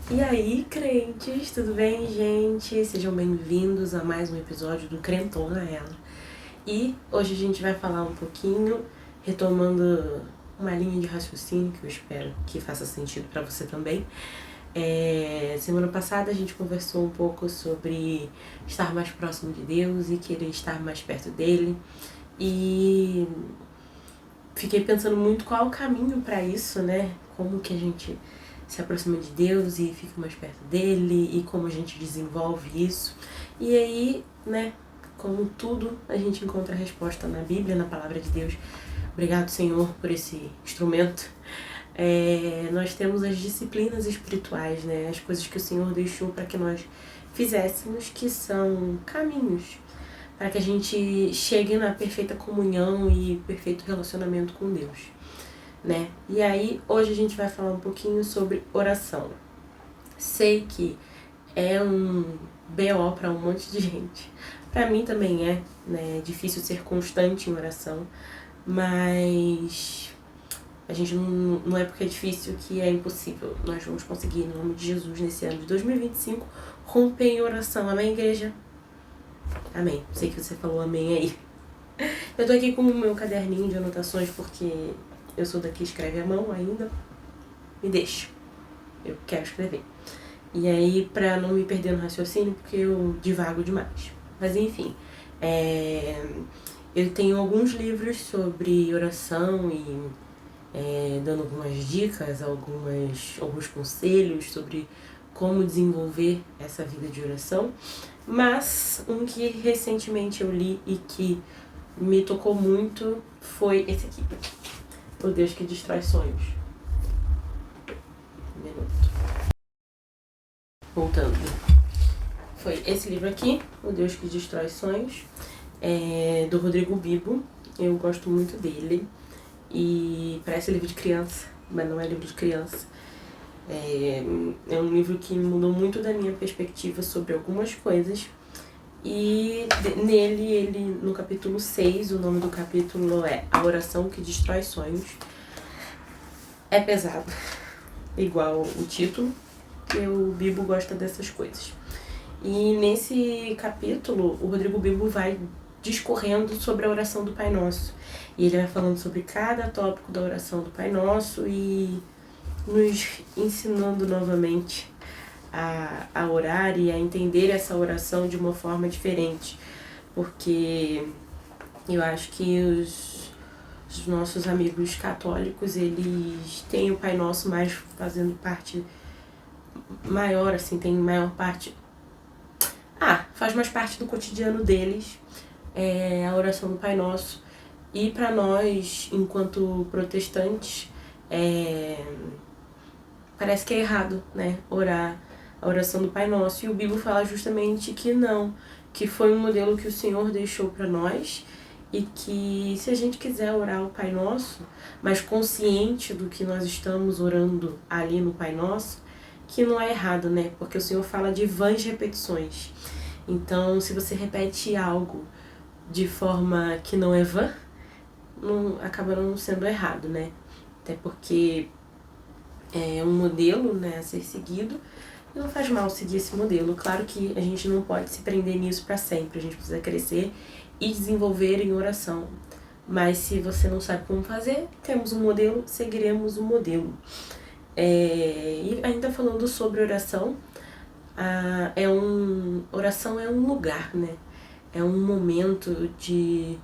E aí, crentes, tudo bem, gente? Sejam bem-vindos a mais um episódio do Crentona Ela. E hoje a gente vai falar um pouquinho, retomando uma linha de raciocínio que eu espero que faça sentido para você também. Semana passada a gente conversou um pouco sobre estar mais próximo de Deus e querer estar mais perto dele. E fiquei pensando muito qual o caminho para isso, né? Como que a gente se aproxima de Deus e fica mais perto dele e como a gente desenvolve isso. E aí, né, como tudo, a gente encontra a resposta na Bíblia, na Palavra de Deus. Obrigado, Senhor, por esse instrumento. Nós temos as disciplinas espirituais, né, as coisas que o Senhor deixou para que nós fizéssemos, que são caminhos para que a gente chegue na perfeita comunhão e perfeito relacionamento com Deus, né? E aí, hoje a gente vai falar um pouquinho sobre oração. Sei que é um BO para um monte de gente. Para mim também é, né? É difícil ser constante em oração, mas a gente não é porque é difícil que é impossível. Nós vamos conseguir, em nome de Jesus, nesse ano de 2025, romper em oração. Amém, igreja? Amém. Sei que você falou amém aí. Eu tô aqui com o meu caderninho de anotações porque eu sou daqui, escreve à mão ainda. Me deixa. Eu quero escrever. E aí, pra não me perder no raciocínio, porque eu divago demais. Mas enfim, eu tenho alguns livros sobre oração e dando algumas dicas, alguns conselhos sobre como desenvolver essa vida de oração. Mas um que recentemente eu li e que me tocou muito foi esse aqui. O Deus que Destrói Sonhos. Um minuto. Voltando. Foi esse livro aqui, O Deus que Destrói Sonhos, do Rodrigo Bibo. Eu gosto muito dele. E parece livro de criança, mas não é livro de criança. É um livro que mudou muito da minha perspectiva sobre algumas coisas. E nele, ele, no capítulo 6, o nome do capítulo é A Oração que Destrói Sonhos. É pesado, igual o título, que o Bibo gosta dessas coisas. E nesse capítulo, o Rodrigo Bibo vai discorrendo sobre a oração do Pai Nosso. E ele vai falando sobre cada tópico da oração do Pai Nosso e nos ensinando novamente a orar e a entender essa oração de uma forma diferente. Porque eu acho que os nossos amigos católicos, eles têm o Pai Nosso mais fazendo parte maior, assim, tem maior parte... faz mais parte do cotidiano deles, a oração do Pai Nosso. E para nós, enquanto protestantes, parece que é errado, né, orar a oração do Pai Nosso. E o Bíblia fala justamente que não, que foi um modelo que o Senhor deixou para nós e que se a gente quiser orar o Pai Nosso, mas consciente do que nós estamos orando ali no Pai Nosso, que não é errado, né, porque o Senhor fala de vãs repetições. Então, se você repete algo de forma que não é vã, acaba não sendo errado, né? Até porque é um modelo, né, a ser seguido, e não faz mal seguir esse modelo. Claro que a gente não pode se prender nisso para sempre, a gente precisa crescer e desenvolver em oração. Mas se você não sabe como fazer, temos um modelo, seguiremos o modelo. E ainda falando sobre oração, oração é um lugar, né? É um momento de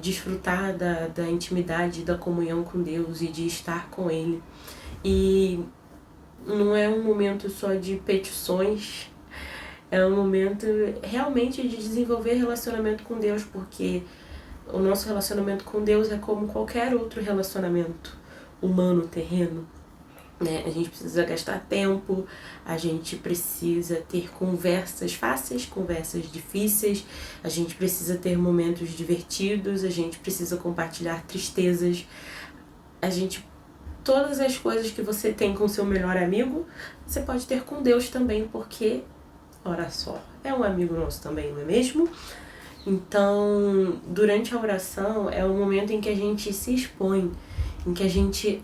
desfrutar da intimidade, da comunhão com Deus e de estar com Ele. E não é um momento só de petições, é um momento realmente de desenvolver relacionamento com Deus, porque o nosso relacionamento com Deus é como qualquer outro relacionamento humano, terreno, né? A gente precisa gastar tempo, a gente precisa ter conversas fáceis, conversas difíceis, a gente precisa ter momentos divertidos, a gente precisa compartilhar tristezas, todas as coisas que você tem com seu melhor amigo, você pode ter com Deus também, porque, ora só, é um amigo nosso também, não é mesmo? Então, durante a oração é o momento em que a gente se expõe, em que a gente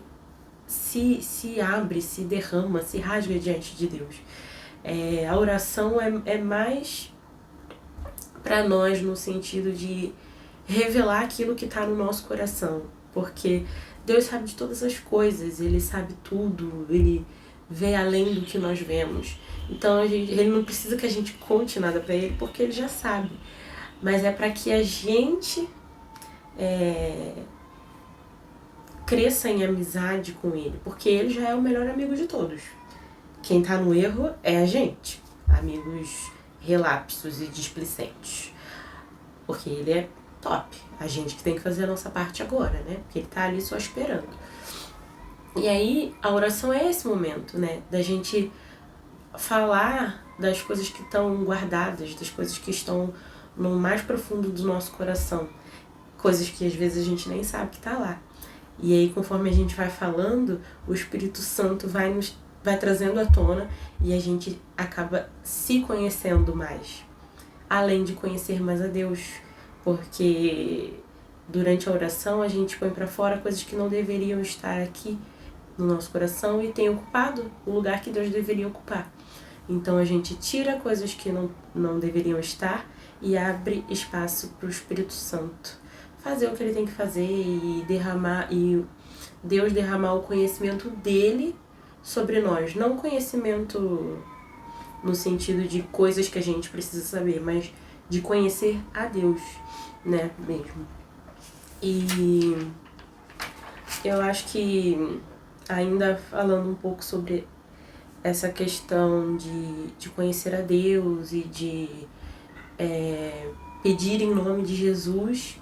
se abre, se derrama, se rasga diante de Deus. A oração é mais para nós no sentido de revelar aquilo que está no nosso coração, porque Deus sabe de todas as coisas, Ele sabe tudo, Ele vê além do que nós vemos. Então Ele não precisa que a gente conte nada para Ele, porque Ele já sabe. Mas é para que a gente cresça em amizade com Ele, porque Ele já é o melhor amigo de todos. Quem está no erro é a gente, amigos relapsos e displicentes, porque Ele é top. A gente que tem que fazer a nossa parte agora, né? Porque Ele tá ali só esperando. E aí, a oração é esse momento, né? Da gente falar das coisas que estão guardadas, das coisas que estão no mais profundo do nosso coração. Coisas que às vezes a gente nem sabe que tá lá. E aí, conforme a gente vai falando, o Espírito Santo vai trazendo à tona e a gente acaba se conhecendo mais. Além de conhecer mais a Deus. Porque durante a oração a gente põe para fora coisas que não deveriam estar aqui no nosso coração e tem ocupado o lugar que Deus deveria ocupar. Então a gente tira coisas que não deveriam estar e abre espaço para o Espírito Santo fazer o que Ele tem que fazer e Deus derramar o conhecimento dele sobre nós. Não conhecimento no sentido de coisas que a gente precisa saber, mas de conhecer a Deus, né, mesmo. E eu acho que, ainda falando um pouco sobre essa questão de conhecer a Deus e de pedir em nome de Jesus,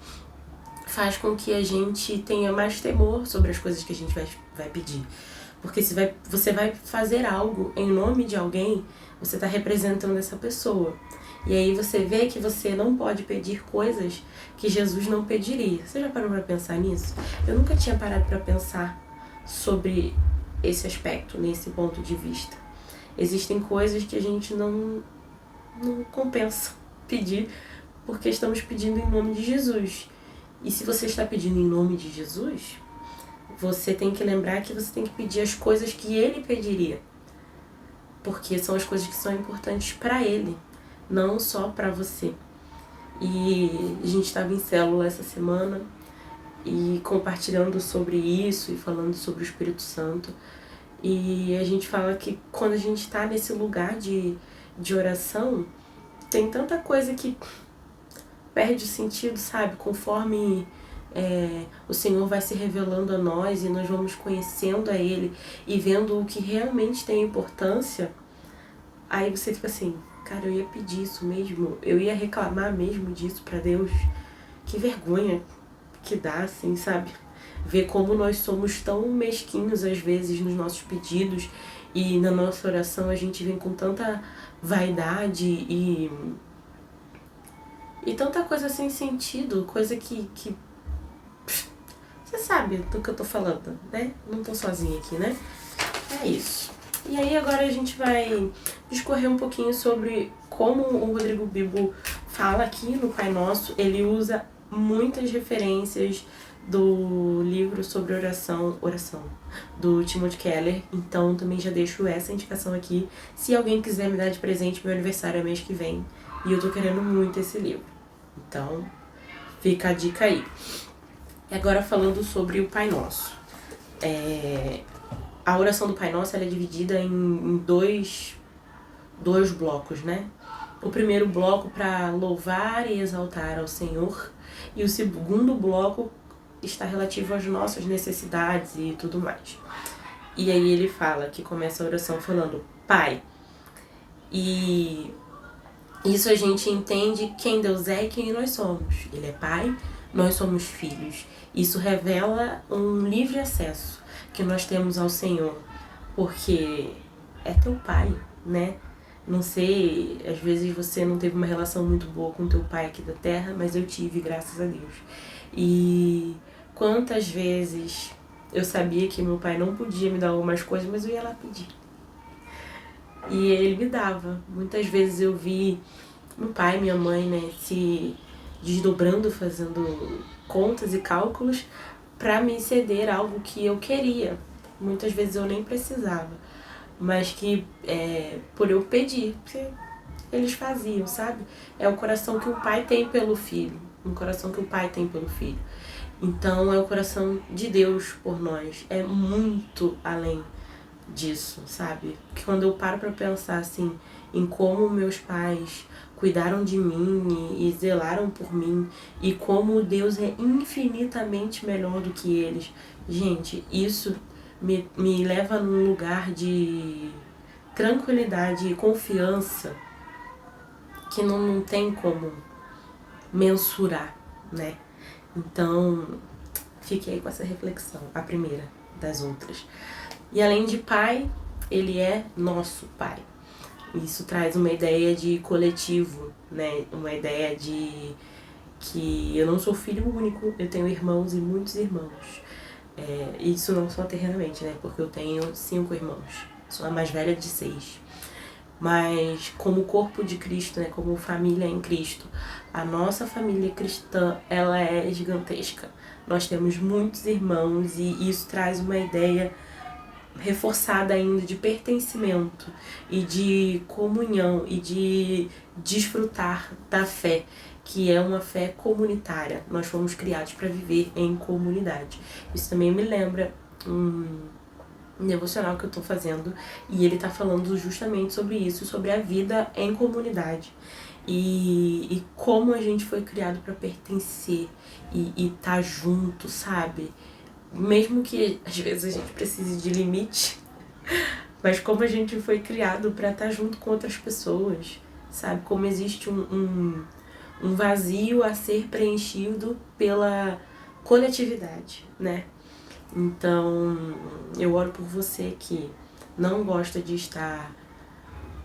faz com que a gente tenha mais temor sobre as coisas que a gente vai pedir. Porque se você vai fazer algo em nome de alguém, você está representando essa pessoa. E aí você vê que você não pode pedir coisas que Jesus não pediria. Você já parou para pensar nisso? Eu nunca tinha parado para pensar sobre esse aspecto, nesse ponto de vista. Existem coisas que a gente não compensa pedir, porque estamos pedindo em nome de Jesus. E se você está pedindo em nome de Jesus, você tem que lembrar que você tem que pedir as coisas que Ele pediria. Porque são as coisas que são importantes para Ele, não só para você. E a gente estava em célula essa semana e compartilhando sobre isso e falando sobre o Espírito Santo. E a gente fala que quando a gente está nesse lugar de oração, tem tanta coisa que perde o sentido, sabe? Conforme o Senhor vai se revelando a nós e nós vamos conhecendo a Ele e vendo o que realmente tem importância, aí você fica assim, cara, eu ia pedir isso mesmo, eu ia reclamar mesmo disso pra Deus. Que vergonha que dá, assim, sabe? Ver como nós somos tão mesquinhos às vezes nos nossos pedidos e na nossa oração a gente vem com tanta vaidade e tanta coisa sem sentido, coisa que você sabe do que eu tô falando, né? Não tô sozinha aqui, né? É isso. E aí agora a gente vai discorrer um pouquinho sobre como o Rodrigo Bibo fala aqui no Pai Nosso. Ele usa muitas referências do livro sobre oração, do Timothy Keller. Então também já deixo essa indicação aqui. Se alguém quiser me dar de presente, meu aniversário é mês que vem. E eu tô querendo muito esse livro. Então, fica a dica aí. E agora falando sobre o Pai Nosso. A oração do Pai Nosso ela é dividida em dois blocos, né? O primeiro bloco para louvar e exaltar ao Senhor. E o segundo bloco está relativo às nossas necessidades e tudo mais. E aí ele fala, que começa a oração falando, Pai. E isso a gente entende quem Deus é e quem nós somos. Ele é Pai, nós somos filhos. Isso revela um livre acesso que nós temos ao Senhor, porque é teu Pai, né? Não sei, às vezes você não teve uma relação muito boa com teu pai aqui da terra, mas eu tive, graças a Deus. E quantas vezes eu sabia que meu pai não podia me dar algumas coisas, mas eu ia lá pedir. E ele me dava. Muitas vezes eu vi meu pai e minha mãe, né, se desdobrando, fazendo contas e cálculos para me ceder algo que eu queria. muitas vezes eu nem precisava, mas que por eu pedir, porque eles faziam, sabe? É o coração que o pai tem pelo filho, um coração que o pai tem pelo filho. Então é o coração de Deus por nós, é muito além disso, sabe? Porque quando eu paro pra pensar assim, em como meus pais cuidaram de mim e zelaram por mim, e como Deus é infinitamente melhor do que eles, gente, isso me leva num lugar de tranquilidade e confiança que não tem como mensurar, né? Então, fiquei com essa reflexão, a primeira das outras. E além de pai, ele é nosso pai. Isso traz uma ideia de coletivo, né? Uma ideia de que eu não sou filho único, eu tenho irmãos e muitos irmãos. Isso não só terrenamente, né? Porque eu tenho 5 irmãos. Sou a mais velha de 6. Mas como corpo de Cristo, né? Como família em Cristo, a nossa família cristã, ela é gigantesca. Nós temos muitos irmãos e isso traz uma ideia reforçada ainda de pertencimento e de comunhão e de desfrutar da fé, que é uma fé comunitária. Nós fomos criados para viver em comunidade. Isso também me lembra um devocional que eu tô fazendo e ele tá falando justamente sobre isso, sobre a vida em comunidade e como a gente foi criado para pertencer e tá junto, sabe? Mesmo que às vezes a gente precise de limite, mas como a gente foi criado para estar junto com outras pessoas, sabe? Como existe um vazio a ser preenchido pela coletividade, né? Então, eu oro por você que não gosta de estar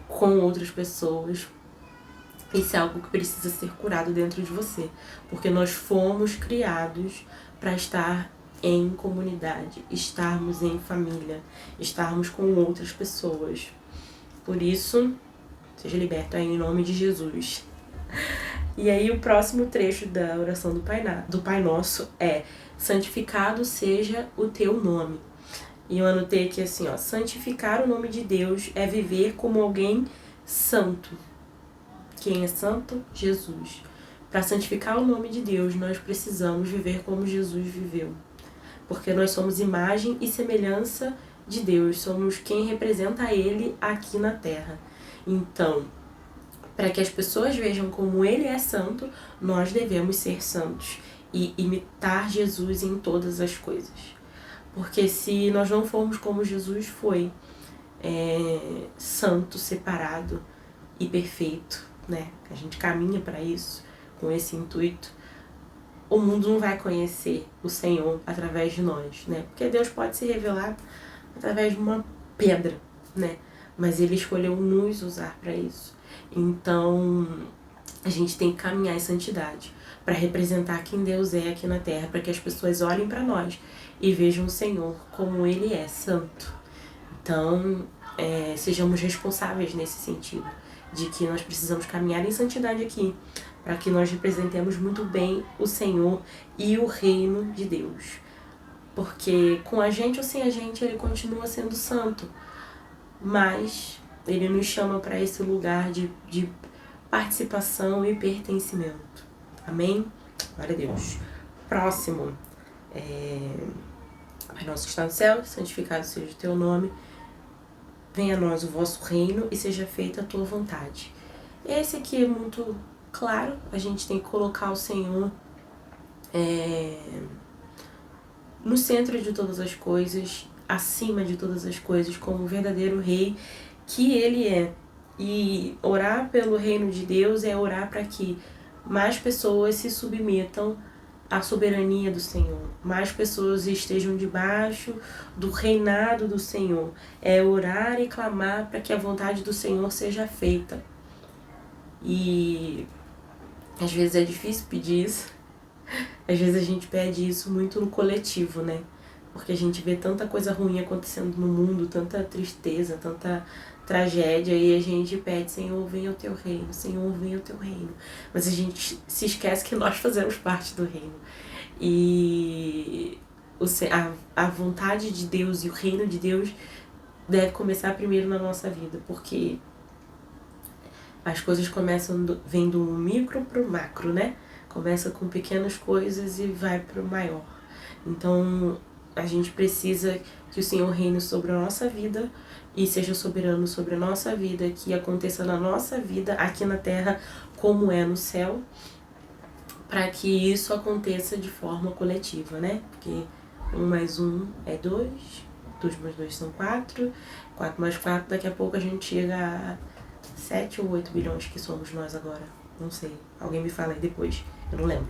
com outras pessoas. Isso é algo que precisa ser curado dentro de você, porque nós fomos criados para estar em comunidade, estarmos em família, estarmos com outras pessoas. Por isso, seja liberto aí em nome de Jesus. E aí o próximo trecho da oração do Pai Nosso é: santificado seja o teu nome. E eu anotei aqui assim, ó: santificar o nome de Deus é viver como alguém santo. Quem é santo? Jesus. Para santificar o nome de Deus, nós precisamos viver como Jesus viveu. Porque nós somos imagem e semelhança de Deus, somos quem representa Ele aqui na Terra. Então, para que as pessoas vejam como Ele é santo, nós devemos ser santos e imitar Jesus em todas as coisas. Porque se nós não formos como Jesus foi, santo, separado e perfeito, né? A gente caminha para isso, com esse intuito, o mundo não vai conhecer o Senhor através de nós, né? Porque Deus pode se revelar através de uma pedra, né? Mas Ele escolheu nos usar para isso. Então, a gente tem que caminhar em santidade para representar quem Deus é aqui na Terra, para que as pessoas olhem para nós e vejam o Senhor como Ele é santo. Então, sejamos responsáveis nesse sentido, de que nós precisamos caminhar em santidade aqui, para que nós representemos muito bem o Senhor e o reino de Deus. Porque com a gente ou sem a gente, Ele continua sendo santo, mas Ele nos chama para esse lugar de participação e pertencimento. Amém? Glória a Deus. Próximo. Pai nosso que está no céu, santificado seja o teu nome. Venha a nós o vosso reino e seja feita a tua vontade. Esse aqui é muito claro, a gente tem que colocar o Senhor no centro de todas as coisas, acima de todas as coisas, como o verdadeiro rei que Ele é. E orar pelo reino de Deus é orar para que mais pessoas se submetam à soberania do Senhor, mais pessoas estejam debaixo do reinado do Senhor. É orar e clamar para que a vontade do Senhor seja feita. E às vezes é difícil pedir isso, às vezes a gente pede isso muito no coletivo, né? Porque a gente vê tanta coisa ruim acontecendo no mundo, tanta tristeza, tanta tragédia, e a gente pede: Senhor, venha o teu reino, Senhor, venha o teu reino. Mas a gente se esquece que nós fazemos parte do reino. E a vontade de Deus e o reino de Deus deve começar primeiro na nossa vida, porque as coisas começam vem do micro pro macro, né? Começa com pequenas coisas e vai pro maior. Então, a gente precisa que o Senhor reine sobre a nossa vida e seja soberano sobre a nossa vida, que aconteça na nossa vida, aqui na terra, como é no céu, para que isso aconteça de forma coletiva, né? Porque 1 mais 1 é 2, 2 mais 2 são 4, 4 mais 4, daqui a pouco a gente chega a 7 ou 8 bilhões que somos nós agora. Não sei, alguém me fala aí depois, eu não lembro.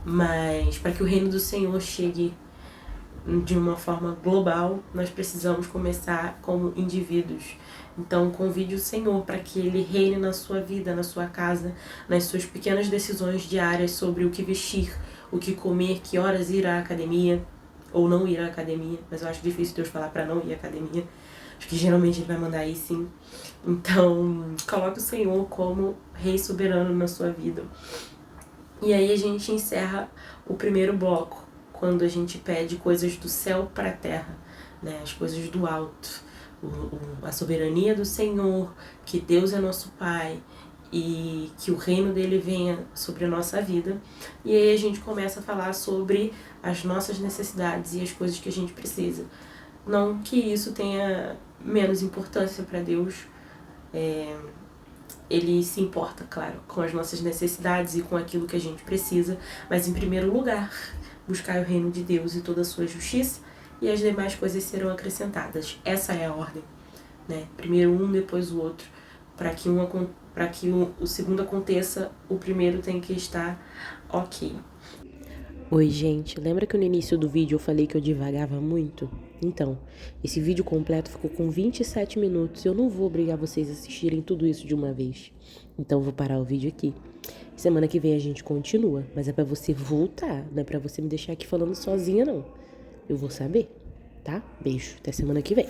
Mas para que o reino do Senhor chegue de uma forma global, nós precisamos começar como indivíduos. Então, convide o Senhor para que Ele reine na sua vida, na sua casa, nas suas pequenas decisões diárias sobre o que vestir, o que comer, que horas ir à academia ou não ir à academia. Mas eu acho difícil Deus falar para não ir à academia. Acho que geralmente Ele vai mandar ir sim. Então, coloque o Senhor como Rei soberano na sua vida. E aí a gente encerra o primeiro bloco, quando a gente pede coisas do céu para a terra, né? As coisas do alto, a soberania do Senhor, que Deus é nosso Pai e que o reino dele venha sobre a nossa vida. E aí a gente começa a falar sobre as nossas necessidades e as coisas que a gente precisa. Não que isso tenha menos importância para Deus, Ele se importa, claro, com as nossas necessidades e com aquilo que a gente precisa, mas em primeiro lugar, buscar o reino de Deus e toda a sua justiça, e as demais coisas serão acrescentadas. Essa é a ordem, né? Primeiro um, depois o outro. Para que o segundo aconteça, o primeiro tem que estar ok. Oi, gente, lembra que no início do vídeo eu falei que eu divagava muito? Então, esse vídeo completo ficou com 27 minutos e eu não vou obrigar vocês a assistirem tudo isso de uma vez. Então, vou parar o vídeo aqui. Semana que vem a gente continua, mas é pra você voltar, não é pra você me deixar aqui falando sozinha, não. Eu vou saber, tá? Beijo, até semana que vem.